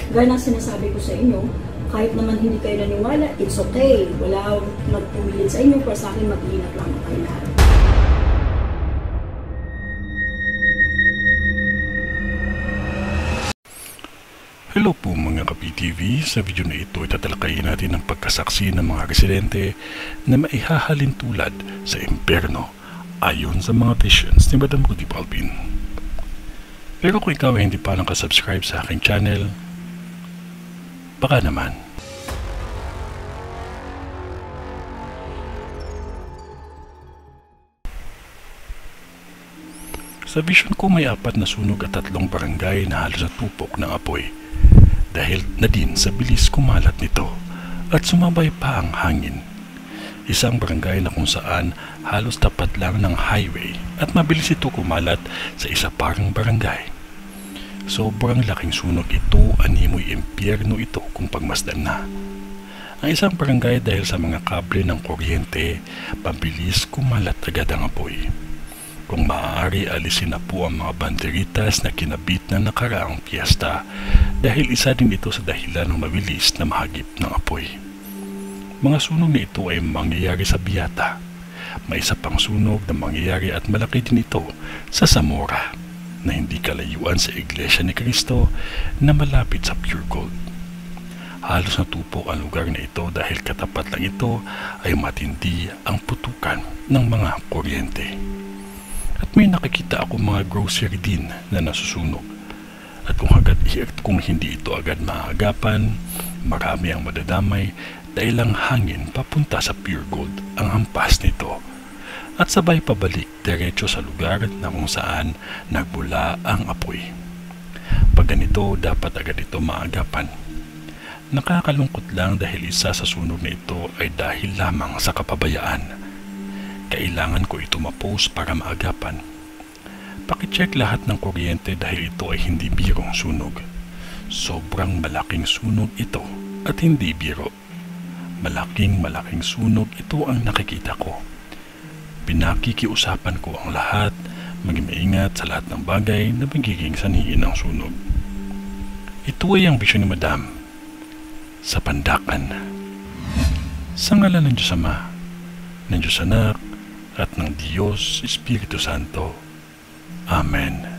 Gaya ng sinasabi ko sa inyo, kahit naman hindi kayo naniwala, it's okay. Wala magpumilit sa inyo, pero sa akin mag-iingat lang kayo lahat. Hello po mga ka-PTV, sa video na ito itatalakayin natin ang pagkasaksi ng mga residente na maihahalin tulad sa impyerno ayon sa mga visions ni Madam Rudy Balbin. Pero kung ikaw ay hindi pa nakasubscribe sa aking channel, baka naman. Sa vision ko may 4 na sunog at 3 barangay na halos natupok ng apoy. Dahil na din sa bilis kumalat nito at sumabay pa ang hangin. Isang barangay na kung saan halos tapat lang ng highway at mabilis ito kumalat sa isa parang barangay. Sobrang laking sunog ito, animoy impyerno ito kung pagmasdan na. Ang isang barangay dahil sa mga kable ng kuryente, pabilis kumalat agad ang apoy. Kung maaari, alisin na po ang mga banderitas na kinabit na nakaraang piyesta dahil isa din ito sa dahilan ng mabilis na mahagip ng apoy. Mga sunog na ito ay mangyayari sa Biata. May isa pang sunog na mangyayari at malaki din ito sa Zamora na hindi kalayuan sa Iglesia ni Cristo na malapit sa Pure Gold. Halos natupok ang lugar na ito dahil katapat lang ito ay matindi ang putukan ng mga kuryente. At may nakikita ako mga grocery din na nasusunog. At kung hindi ito agad maagapan, marami ang madadamay dahil ang hangin papunta sa Pure Gold ang hampas nito. At sabay pabalik diretso sa lugar na kung saan nagbula ang apoy. Pag ganito, dapat agad ito maagapan. Nakakalungkot lang dahil isa sa sunog na ito ay dahil lamang sa kapabayaan. Kailangan ko ito ma-post para maagapan. Pakicheck lahat ng kuryente dahil ito ay hindi birong sunog. Sobrang malaking sunog ito at hindi biro. Malaking sunog ito ang nakikita ko. Pinakikiusapan ko ang lahat, maging maingat sa lahat ng bagay na magiging sanhiin ng sunog. Ito ay ang bisyon ni Madam sa Pandakan. Sa ngalan ng Diyos Ama, ng Diyos Anak, at ng Diyos Espiritu Santo. Amen.